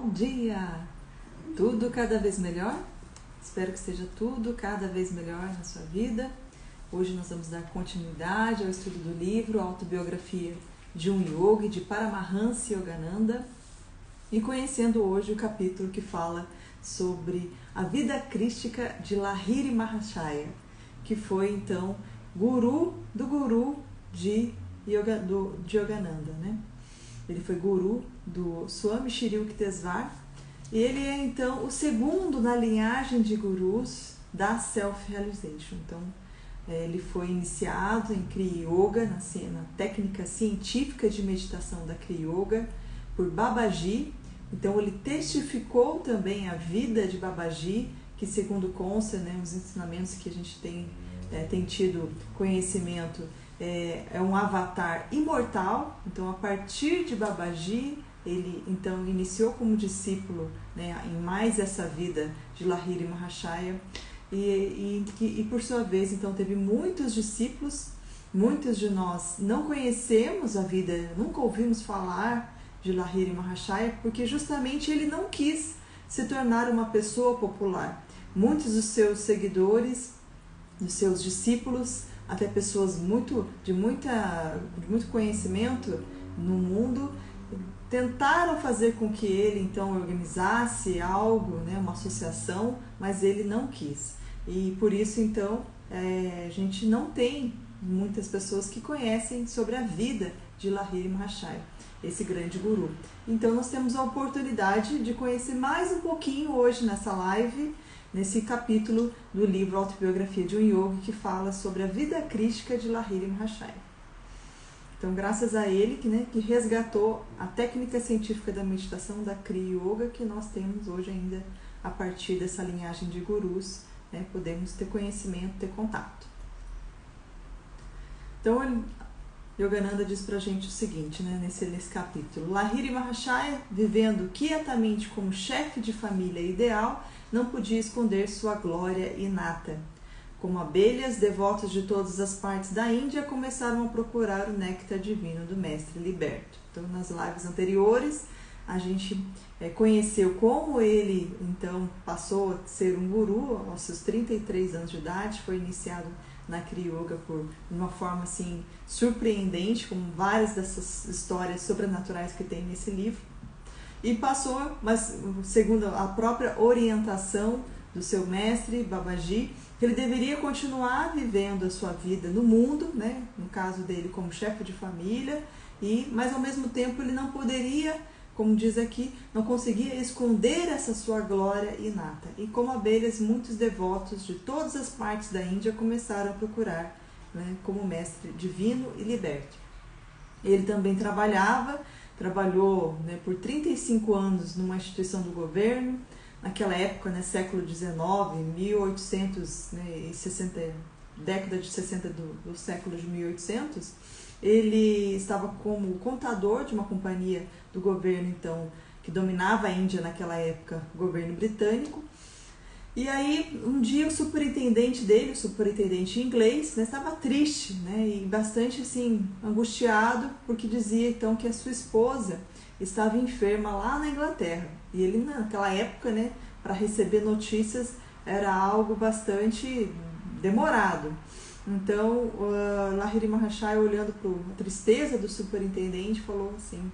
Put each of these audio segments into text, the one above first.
Bom dia! Tudo cada vez melhor? Espero que esteja tudo cada vez melhor na sua vida. Hoje nós vamos dar continuidade ao estudo do livro Autobiografia de um Yogi, de Paramahansa Yogananda, e conhecendo hoje o capítulo que fala sobre a vida crística de Lahiri Mahashaya, que foi então guru de Yogananda, né? Ele foi guru do Swami Shri Yukteswar e ele é então o segundo na linhagem de gurus da Self-Realization. Então, ele foi iniciado em Kriya Yoga, na técnica científica de meditação da Kriya Yoga, por Babaji. Então, ele testificou também a vida de Babaji, que segundo consta, né, os ensinamentos que a gente tem tido conhecimento, é um avatar imortal. Então, a partir de Babaji, ele então iniciou como discípulo, né, em mais essa vida de Lahiri Mahashaya e por sua vez então teve muitos discípulos. Muitos de nós não conhecemos a vida, nunca ouvimos falar de Lahiri Mahashaya porque justamente ele não quis se tornar uma pessoa popular. Muitos dos seus seguidores, dos seus discípulos, até pessoas de muito conhecimento no mundo, tentaram fazer com que ele então organizasse algo, né, uma associação, mas ele não quis. E por isso então a gente não tem muitas pessoas que conhecem sobre a vida de Lahiri Mahashaya, esse grande guru. Então nós temos a oportunidade de conhecer mais um pouquinho hoje nessa live, nesse capítulo do livro Autobiografia de um Yogi, que fala sobre a vida crística de Lahiri Mahashaya. Então, graças a ele que resgatou a técnica científica da meditação da Kriya Yoga, que nós temos hoje ainda a partir dessa linhagem de gurus, né, podemos ter conhecimento, ter contato. Então, Yogananda diz pra gente o seguinte, né, nesse capítulo: Lahiri Mahashaya, vivendo quietamente como chefe de família ideal, não podia esconder sua glória inata. Como abelhas, devotos de todas as partes da Índia começaram a procurar o néctar divino do Mestre Liberto. Então, nas lives anteriores, a gente conheceu como ele, então, passou a ser um guru aos seus 33 anos de idade, foi iniciado na Kriya Yoga de uma forma assim surpreendente, como várias dessas histórias sobrenaturais que tem nesse livro. E passou, mas segundo a própria orientação do seu mestre, Babaji, que ele deveria continuar vivendo a sua vida no mundo, né? No caso dele como chefe de família, mas ao mesmo tempo ele não poderia, como diz aqui, não conseguia esconder essa sua glória inata. E como abelhas, muitos devotos de todas as partes da Índia começaram a procurar, né, como mestre divino e liberto. Ele também trabalhou, né, por 35 anos numa instituição do governo. Naquela época, né, século XIX, 1860, década de 60 do século de 1800, ele estava como contador de uma companhia do governo, então, que dominava a Índia naquela época, o governo britânico. E aí, um dia, o superintendente dele, o superintendente inglês, né, estava triste, né, e bastante assim, angustiado, porque dizia então que a sua esposa estava enferma lá na Inglaterra. E ele, naquela época, né, para receber notícias, era algo bastante demorado. Então, Lahiri Mahashaya, olhando para a tristeza do superintendente, falou assim: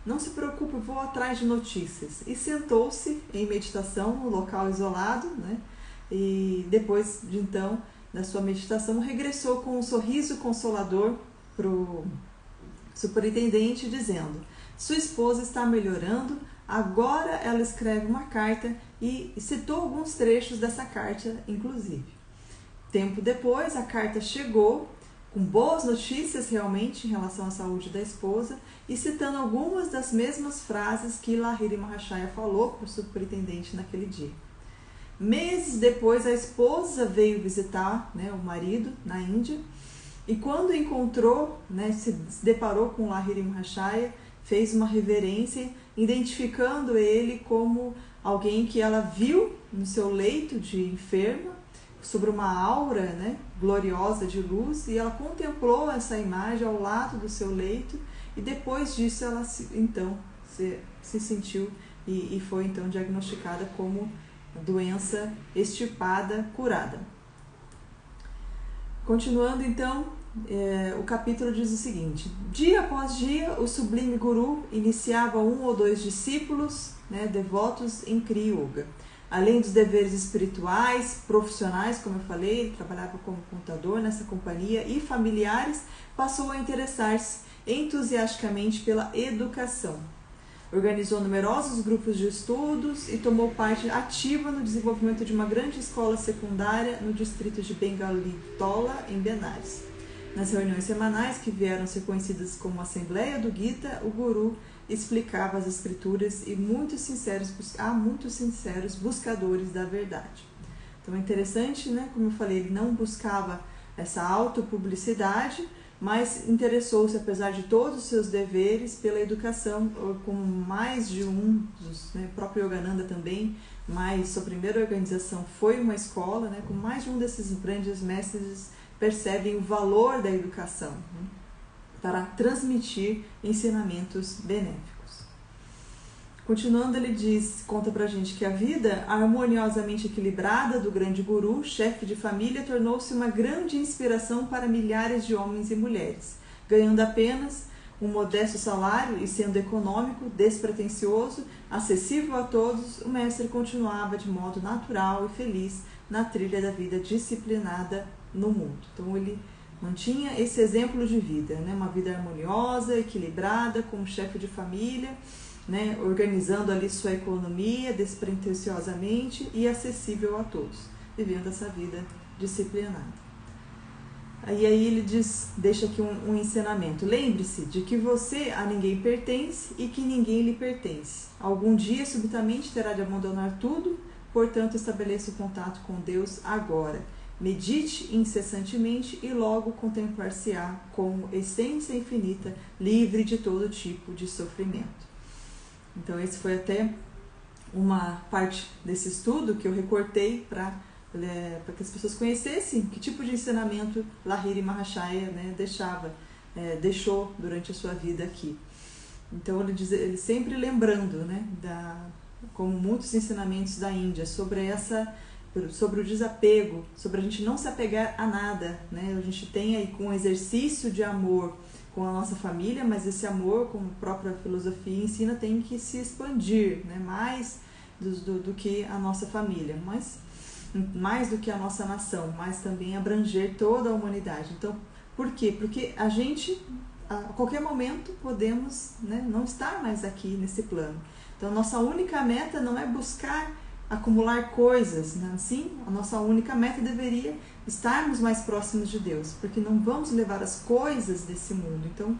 não se preocupe, eu vou atrás de notícias. E sentou-se em meditação, num local isolado, né? E depois de então, da sua meditação, regressou com um sorriso consolador para o superintendente, dizendo: sua esposa está melhorando, agora ela escreve uma carta, e citou alguns trechos dessa carta, inclusive. Tempo depois, a carta chegou, com boas notícias realmente em relação à saúde da esposa, e citando algumas das mesmas frases que Lahiri Mahashaya falou para o superintendente naquele dia. Meses depois, a esposa veio visitar, né, o marido na Índia, e quando encontrou, né, se deparou com Lahiri Mahashaya, fez uma reverência, identificando ele como alguém que ela viu no seu leito de enferma, sobre uma aura, né, gloriosa de luz, e ela contemplou essa imagem ao lado do seu leito, e depois disso ela se sentiu e foi então diagnosticada como doença extirpada curada. Continuando então, o capítulo diz o seguinte: dia após dia o sublime guru iniciava 1 ou 2 discípulos, devotos em Kriya Yoga. Além dos deveres espirituais, profissionais, como eu falei, ele trabalhava como contador nessa companhia, e familiares, passou a interessar-se entusiasticamente pela educação. Organizou numerosos grupos de estudos e tomou parte ativa no desenvolvimento de uma grande escola secundária no distrito de Bengalitola, em Benares. Nas reuniões semanais, que vieram a ser conhecidas como Assembleia do Gita, o guru explicava as escrituras e há muitos sinceros buscadores da verdade. Então é interessante, como eu falei, ele não buscava essa autopublicidade, mas interessou-se, apesar de todos os seus deveres, pela educação, com mais de um, o próprio Yogananda também, mas sua primeira organização foi uma escola, com mais de um desses grandes mestres percebem o valor da educação, para transmitir ensinamentos benéficos. Continuando, ele conta pra gente que a vida harmoniosamente equilibrada do grande guru, chefe de família, tornou-se uma grande inspiração para milhares de homens e mulheres. Ganhando apenas um modesto salário e sendo econômico, despretensioso, acessível a todos, o mestre continuava de modo natural e feliz na trilha da vida disciplinada no mundo. Então ele mantinha esse exemplo de vida, uma vida harmoniosa, equilibrada, como chefe de família, organizando ali sua economia despretensiosamente e acessível a todos, vivendo essa vida disciplinada. E aí ele deixa aqui um ensinamento: lembre-se de que você a ninguém pertence e que ninguém lhe pertence. Algum dia subitamente terá de abandonar tudo, portanto estabeleça o contato com Deus agora. Medite incessantemente e logo contemplar-se-á como essência infinita, livre de todo tipo de sofrimento. Então esse foi até uma parte desse estudo que eu recortei para que as pessoas conhecessem que tipo de ensinamento Lahiri Mahashaya deixou durante a sua vida aqui. Então ele sempre lembrando, como muitos ensinamentos da Índia, sobre o desapego, sobre a gente não se apegar a nada, A gente tem aí com um exercício de amor com a nossa família, mas esse amor, como a própria filosofia ensina, tem que se expandir, mais do que a nossa família, mas mais do que a nossa nação, mas também abranger toda a humanidade. Então, por quê? Porque a gente, a qualquer momento, podemos não estar mais aqui nesse plano. Então, a nossa única meta não é buscar acumular coisas, assim, a nossa única meta deveria estarmos mais próximos de Deus, porque não vamos levar as coisas desse mundo. Então,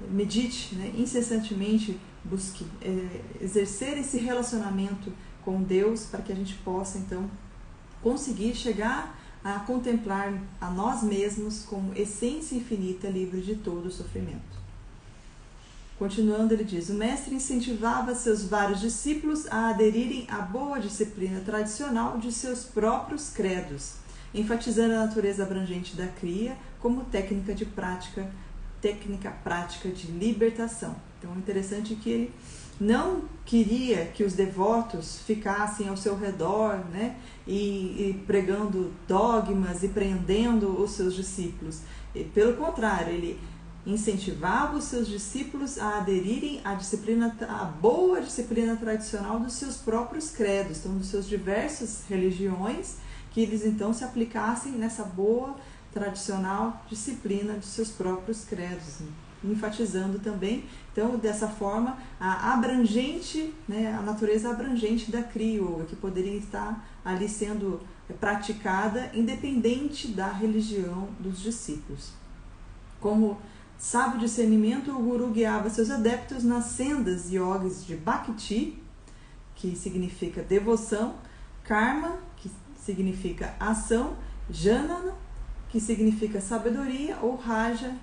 medite, incessantemente, busque exercer esse relacionamento com Deus para que a gente possa, então, conseguir chegar a contemplar a nós mesmos como essência infinita, livre de todo o sofrimento. Continuando, ele diz: o mestre incentivava seus vários discípulos a aderirem à boa disciplina tradicional de seus próprios credos, enfatizando a natureza abrangente da Kriya como técnica prática de libertação. Então é interessante que ele não queria que os devotos ficassem ao seu redor, e pregando dogmas e prendendo os seus discípulos. E, pelo contrário, ele incentivava os seus discípulos a aderirem à boa disciplina tradicional dos seus próprios credos, então dos seus diversas religiões, que eles então se aplicassem nessa boa tradicional disciplina dos seus próprios credos, enfatizando também, então, dessa forma, a natureza abrangente da Kriya Yoga, que poderia estar ali sendo praticada independente da religião dos discípulos. Como sábio discernimento, o guru guiava seus adeptos nas sendas yogis de Bhakti, que significa devoção, Karma, que significa ação, Jnana, que significa sabedoria, ou Raja,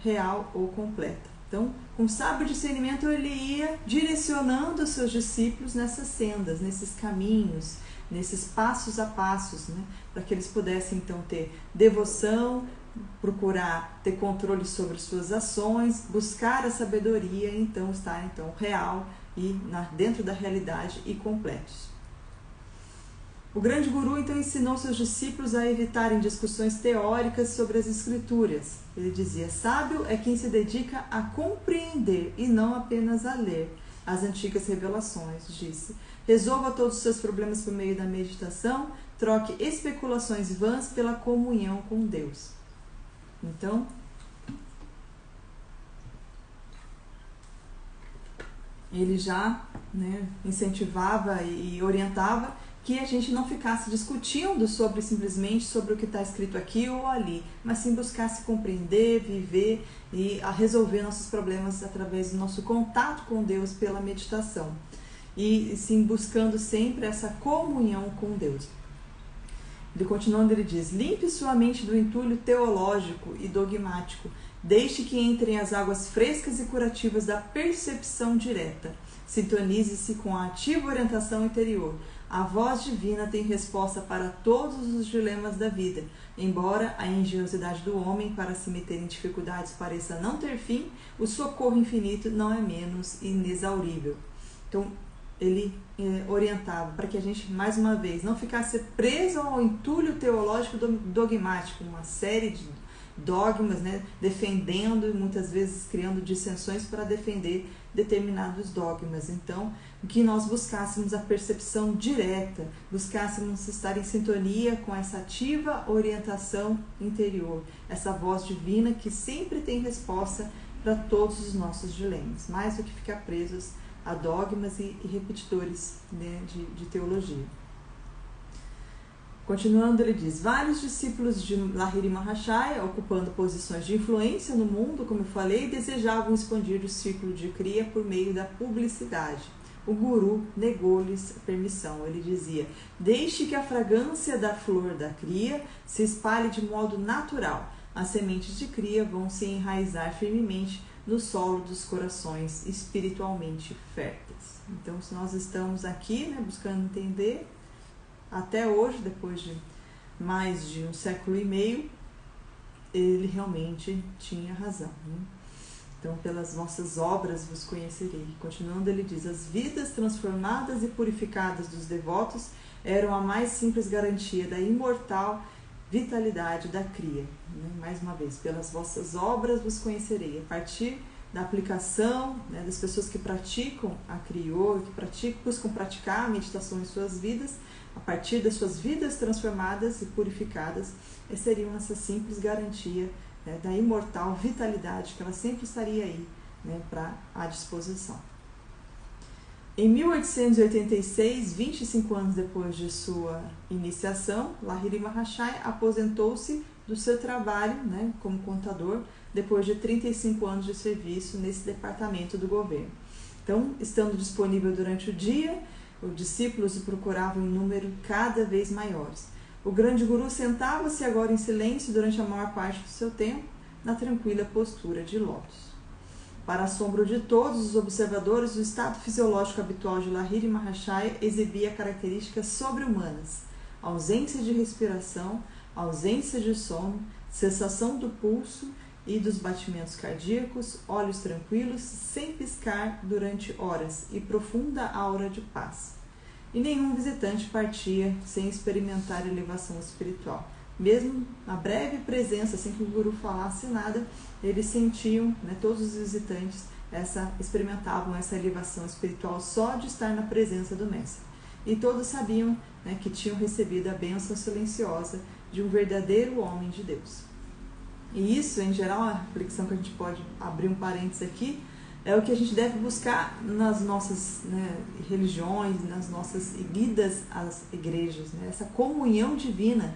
real ou completa. Então, com sábio discernimento, ele ia direcionando os seus discípulos nessas sendas, nesses caminhos, nesses passos a passos, para que eles pudessem então ter devoção, procurar ter controle sobre suas ações, buscar a sabedoria e então estar real e dentro da realidade e completos. O grande guru então ensinou seus discípulos a evitarem discussões teóricas sobre as escrituras. Ele dizia: sábio é quem se dedica a compreender e não apenas a ler as antigas revelações, disse. Resolva todos os seus problemas por meio da meditação, troque especulações vãs pela comunhão com Deus. Então, ele já incentivava e orientava que a gente não ficasse discutindo simplesmente sobre o que está escrito aqui ou ali, mas sim buscasse compreender, viver e resolver nossos problemas através do nosso contato com Deus pela meditação. E sim buscando sempre essa comunhão com Deus. Ele continuando, ele diz: limpe sua mente do entulho teológico e dogmático, deixe que entrem as águas frescas e curativas da percepção direta. Sintonize-se com a ativa orientação interior. A voz divina tem resposta para todos os dilemas da vida. Embora a engenhosidade do homem para se meter em dificuldades pareça não ter fim, o socorro infinito não é menos inexaurível. Então, ele orientava para que a gente, mais uma vez, não ficasse preso ao entulho teológico dogmático, uma série de dogmas, defendendo e muitas vezes criando dissensões para defender determinados dogmas. Então, que nós buscássemos a percepção direta, buscássemos estar em sintonia com essa ativa orientação interior, essa voz divina que sempre tem resposta para todos os nossos dilemas, mais do que ficar presos a dogmas e repetidores de teologia. Continuando, ele diz: vários discípulos de Lahiri Mahashaya, ocupando posições de influência no mundo, como eu falei, desejavam expandir o círculo de Kriya por meio da publicidade. O guru negou-lhes a permissão. Ele dizia: deixe que a fragrância da flor da Kriya se espalhe de modo natural. As sementes de Kriya vão se enraizar firmemente no solo dos corações espiritualmente férteis. Então, se nós estamos aqui, buscando entender, até hoje, depois de mais de 1,5 século, ele realmente tinha razão. Então, pelas vossas obras vos conhecerei. Continuando, ele diz: as vidas transformadas e purificadas dos devotos eram a mais simples garantia da imortal vitalidade da Kriya. Mais uma vez, pelas vossas obras vos conhecerei. A partir da aplicação das pessoas que praticam a Kriya, que buscam praticar a meditação em suas vidas, a partir das suas vidas transformadas e purificadas, seriam essa simples garantia da imortal vitalidade, que ela sempre estaria aí à disposição. Em 1886, 25 anos depois de sua iniciação, Lahiri Mahashaya aposentou-se do seu trabalho como contador, depois de 35 anos de serviço nesse departamento do governo. Então, estando disponível durante o dia, os discípulos o procuravam em número cada vez maiores. O grande guru sentava-se agora em silêncio durante a maior parte do seu tempo, na tranquila postura de lótus. Para assombro de todos os observadores, o estado fisiológico habitual de Lahiri Mahashaya exibia características sobre-humanas: ausência de respiração, ausência de sono, cessação do pulso e dos batimentos cardíacos, olhos tranquilos, sem piscar durante horas e profunda aura de paz. E nenhum visitante partia sem experimentar elevação espiritual. Mesmo na breve presença, sem que o guru falasse nada, eles sentiam, todos os visitantes, experimentavam essa elevação espiritual só de estar na presença do mestre. E todos sabiam que tinham recebido a bênção silenciosa de um verdadeiro homem de Deus. E isso, em geral, a reflexão que a gente pode abrir um parênteses aqui, é o que a gente deve buscar nas nossas religiões, nas nossas idas às igrejas, essa comunhão divina,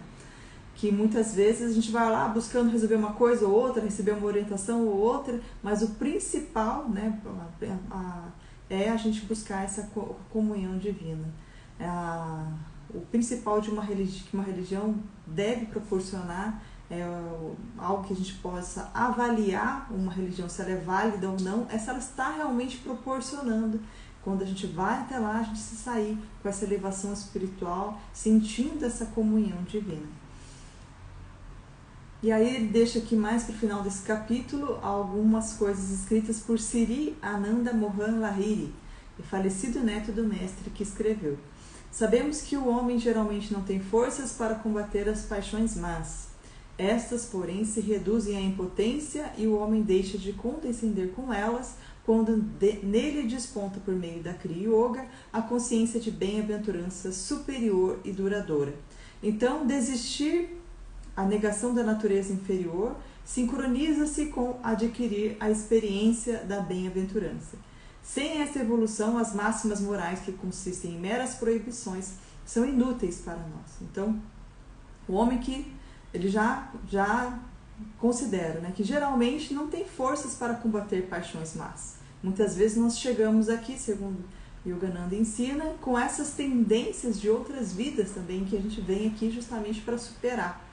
que muitas vezes a gente vai lá buscando resolver uma coisa ou outra, receber uma orientação ou outra, mas o principal é a gente buscar essa comunhão divina. O principal de que uma religião deve proporcionar, algo que a gente possa avaliar uma religião, se ela é válida ou não, é se ela está realmente proporcionando. Quando a gente vai até lá, a gente se sair com essa elevação espiritual, sentindo essa comunhão divina. E aí ele deixa aqui mais para o final desse capítulo algumas coisas escritas por Sri Ananda Mohan Lahiri, e falecido neto do mestre, que escreveu: sabemos que o homem geralmente não tem forças para combater as paixões más. Estas, porém, se reduzem à impotência e o homem deixa de condescender com elas quando nele desponta por meio da Kriya Yoga a consciência de bem-aventurança superior e duradoura. Então, desistir a negação da natureza inferior sincroniza-se com adquirir a experiência da bem-aventurança. Sem essa evolução, as máximas morais que consistem em meras proibições são inúteis para nós. Então, o homem que ele já considera, né, que geralmente não tem forças para combater paixões más. Muitas vezes nós chegamos aqui, segundo Yogananda ensina, com essas tendências de outras vidas também, que a gente vem aqui justamente para superar.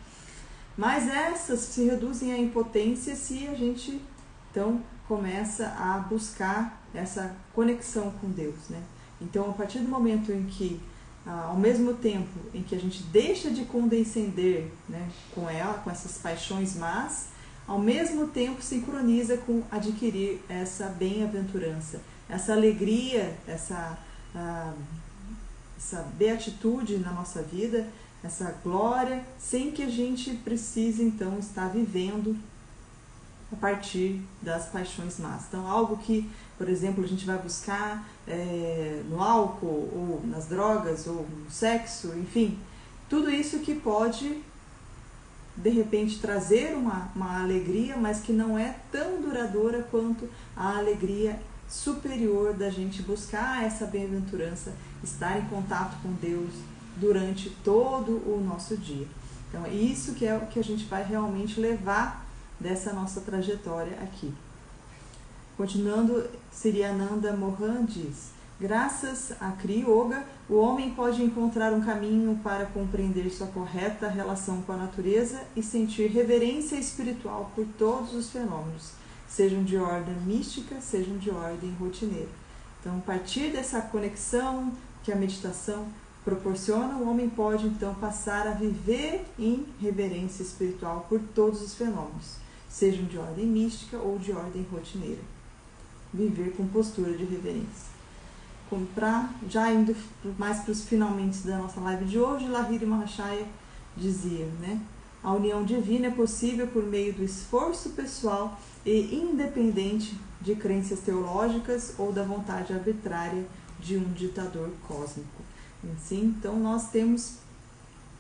Mas essas se reduzem à impotência se a gente, então, começa a buscar essa conexão com Deus, né? Então, a partir do momento em que, ao mesmo tempo em que a gente deixa de condescender, né, com ela, com essas paixões más, ao mesmo tempo sincroniza com adquirir essa bem-aventurança, essa alegria, essa beatitude na nossa vida, essa glória, sem que a gente precise, então, estar vivendo a partir das paixões más. Então, algo que, por exemplo, a gente vai buscar no álcool, ou nas drogas, ou no sexo, enfim, tudo isso que pode, de repente, trazer uma alegria, mas que não é tão duradoura quanto a alegria superior da gente buscar essa bem-aventurança, estar em contato com Deus durante todo o nosso dia. Então, é isso que é o que a gente vai realmente levar dessa nossa trajetória aqui. Continuando, Sri Ananda Mohan diz: graças à Kriya Yoga, o homem pode encontrar um caminho para compreender sua correta relação com a natureza e sentir reverência espiritual por todos os fenômenos, sejam de ordem mística, sejam de ordem rotineira. Então, a partir dessa conexão que a meditação proporciona, o homem pode então passar a viver em reverência espiritual por todos os fenômenos, sejam de ordem mística ou de ordem rotineira. Viver com postura de reverência. Já indo mais para os finalmente da nossa live de hoje, Lahiri Mahashaya dizia, né? A união divina é possível por meio do esforço pessoal e independente de crenças teológicas ou da vontade arbitrária de um ditador cósmico. Assim, então, nós temos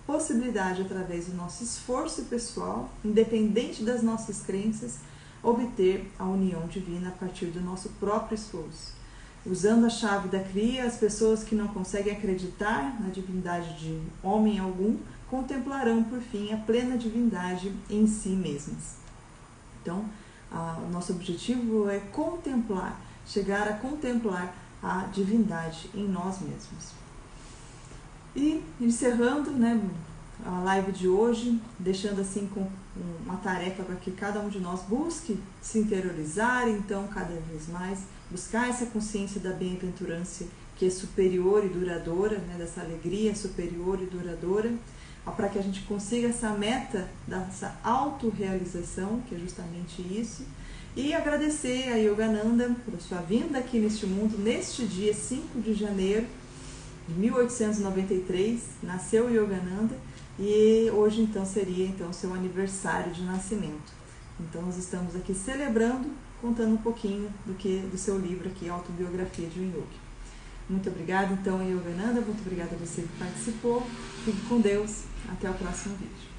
possibilidade, através do nosso esforço pessoal, independente das nossas crenças, obter a união divina a partir do nosso próprio esforço. Usando a chave da Kriya, as pessoas que não conseguem acreditar na divindade de homem algum, contemplarão, por fim, a plena divindade em si mesmas. Então, o nosso objetivo é contemplar, chegar a contemplar a divindade em nós mesmos. E encerrando, né, a live de hoje, deixando assim com uma tarefa para que cada um de nós busque se interiorizar, então, cada vez mais, buscar essa consciência da bem-aventurança que é superior e duradoura, né, dessa alegria superior e duradoura, para que a gente consiga essa meta dessa autorrealização, que é justamente isso, e agradecer a Yogananda por sua vinda aqui neste mundo, neste dia 5 de janeiro de 1893, nasceu Yogananda, e hoje então seria o seu aniversário de nascimento. Então nós estamos aqui celebrando, contando um pouquinho do seu livro aqui, Autobiografia de um Yogi. Muito obrigada então, Yogananda, muito obrigada a você que participou. Fique com Deus, até o próximo vídeo.